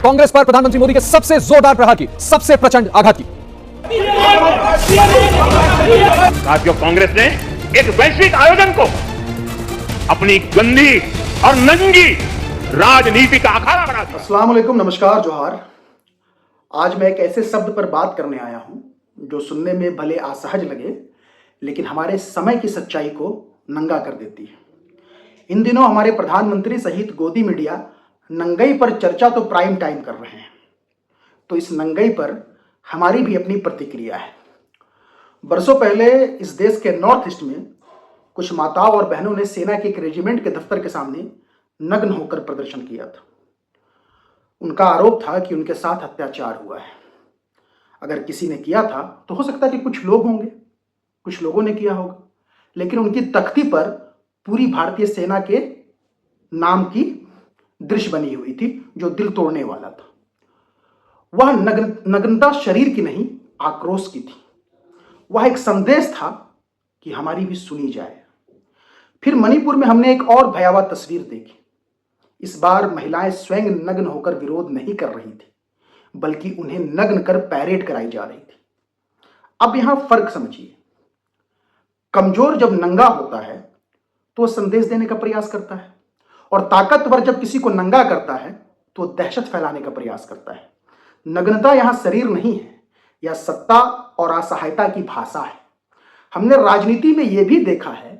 कांग्रेस पर प्रधानमंत्री मोदी के सबसे जोरदार प्रहार की, सबसे प्रचंड आघात की। साथियों, कांग्रेस ने एक वैश्विक आयोजन को अपनी गंदी और नंगी राजनीति का अखाड़ा बना दिया। अस्सलाम वालेकुम, नमस्कार, जोहार। आज मैं एक ऐसे शब्द पर बात करने आया हूं जो सुनने में भले असहज लगे, लेकिन हमारे समय की सच्चाई को नंगा कर देती है। इन दिनों हमारे प्रधानमंत्री सहित गोदी मीडिया नंगाई पर चर्चा तो प्राइम टाइम कर रहे हैं, तो इस नंगाई पर हमारी भी अपनी प्रतिक्रिया है। बरसों पहले इस देश के नॉर्थ ईस्ट में कुछ माताओं और बहनों ने सेना के एक रेजिमेंट के दफ्तर के सामने नग्न होकर प्रदर्शन किया था। उनका आरोप था कि उनके साथ अत्याचार हुआ है। अगर किसी ने किया था तो हो सकता है कि कुछ लोग होंगे, कुछ लोगों ने किया होगा, लेकिन उनकी तख्ती पर पूरी भारतीय सेना के नाम की दृश्य बनी हुई थी जो दिल तोड़ने वाला था। वह नग्नता शरीर की नहीं, आक्रोश की थी। वह एक संदेश था कि हमारी भी सुनी जाए। फिर मणिपुर में हमने एक और भयावह तस्वीर देखी। इस बार महिलाएं स्वयं नग्न होकर विरोध नहीं कर रही थी, बल्कि उन्हें नग्न कर पैरेड कराई जा रही थी। अब यहां फर्क समझिए। कमजोर जब नंगा होता है तो संदेश देने का प्रयास करता है, और ताकतवर जब किसी को नंगा करता है तो दहशत फैलाने का प्रयास करता है। नग्नता यहां शरीर नहीं है, यह सत्ता और असहायता की भाषा है। हमने राजनीति में यह भी देखा है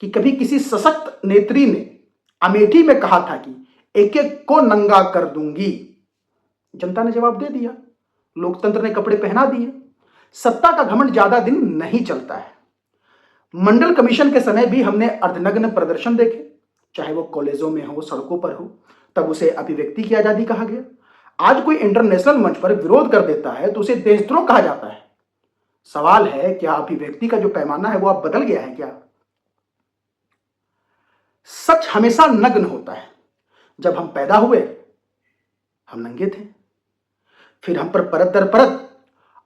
कि कभी किसी सशक्त नेत्री ने अमेठी में कहा था कि एक एक को नंगा कर दूंगी। जनता ने जवाब दे दिया, लोकतंत्र ने कपड़े पहना दिए। सत्ता का घमंड ज्यादा दिन नहीं चलता है। मंडल कमीशन के समय भी हमने अर्धनग्न प्रदर्शन देखे, चाहे वो कॉलेजों में हो, सड़कों पर हो, तब उसे अभिव्यक्ति की आजादी कहा गया। आज कोई इंटरनेशनल मंच पर विरोध कर देता है तो उसे देशद्रोह कहा जाता है। सवाल है, क्या अभिव्यक्ति का जो पैमाना है वो अब बदल गया है क्या? सच हमेशा नग्न होता है। जब हम पैदा हुए हम नंगे थे, फिर हम पर परत दर परत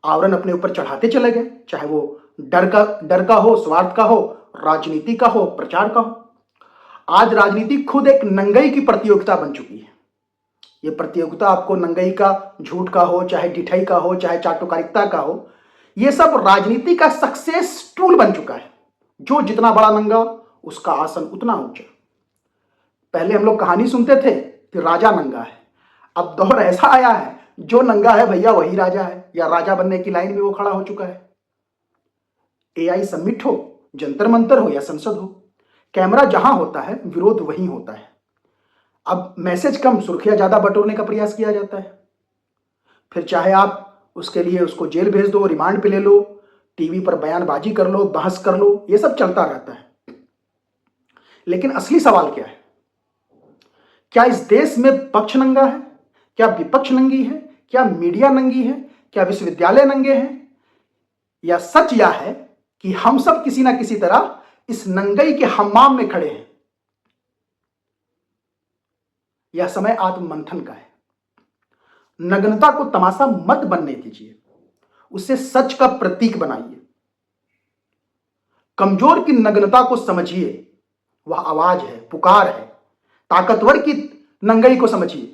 आवरण अपने ऊपर चढ़ाते चले गए, चाहे वो डर का हो, स्वार्थ का हो, राजनीति का हो, प्रचार का हो। आज राजनीति खुद एक नंगाई की प्रतियोगिता बन चुकी है। यह प्रतियोगिता आपको नंगाई का, झूठ का हो, चाहे डिठाई का हो, चाहे चाटुकारिता का हो, यह सब राजनीति का सक्सेस टूल बन चुका है। जो जितना बड़ा नंगा उसका आसन उतना ऊंचा। पहले हम लोग कहानी सुनते थे कि राजा नंगा है। अब दौर ऐसा आया है जो नंगा है भैया वही राजा है, या राजा बनने की लाइन में वो खड़ा हो चुका है। एआई समिट हो, जंतर मंतर हो या संसद हो, कैमरा जहां होता है विरोध वहीं होता है। अब मैसेज कम, सुर्खियां ज्यादा बटोरने का प्रयास किया जाता है। फिर चाहे आप उसके लिए उसको जेल भेज दो, रिमांड पे ले लो, टीवी पर बयानबाजी कर लो, बहस कर लो, ये सब चलता रहता है। लेकिन असली सवाल क्या है? क्या इस देश में पक्ष नंगा है? क्या विपक्ष नंगी है? क्या मीडिया नंगी है? क्या विश्वविद्यालय नंगे हैं? या सच यह है कि हम सब किसी ना किसी तरह इस नंगाई के हम्माम में खड़े हैं? यह समय आत्ममंथन का है। नग्नता को तमाशा मत बनने दीजिए, उसे सच का प्रतीक बनाइए। कमजोर की नग्नता को समझिए, वह आवाज है, पुकार है। ताकतवर की नंगाई को समझिए,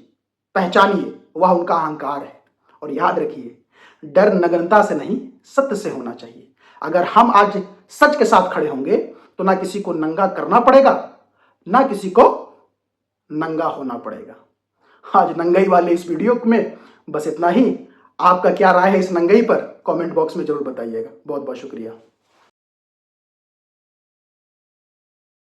पहचानिए, वह उनका अहंकार है। और याद रखिए, डर नग्नता से नहीं, सत्य से होना चाहिए। अगर हम आज सच के साथ खड़े होंगे तो ना किसी को नंगा करना पड़ेगा, ना किसी को नंगा होना पड़ेगा। आज नंगाई वाले इस वीडियो में बस इतना ही। आपका क्या राय है इस नंगाई पर? कमेंट बॉक्स में जरूर बताइएगा। बहुत बहुत शुक्रिया।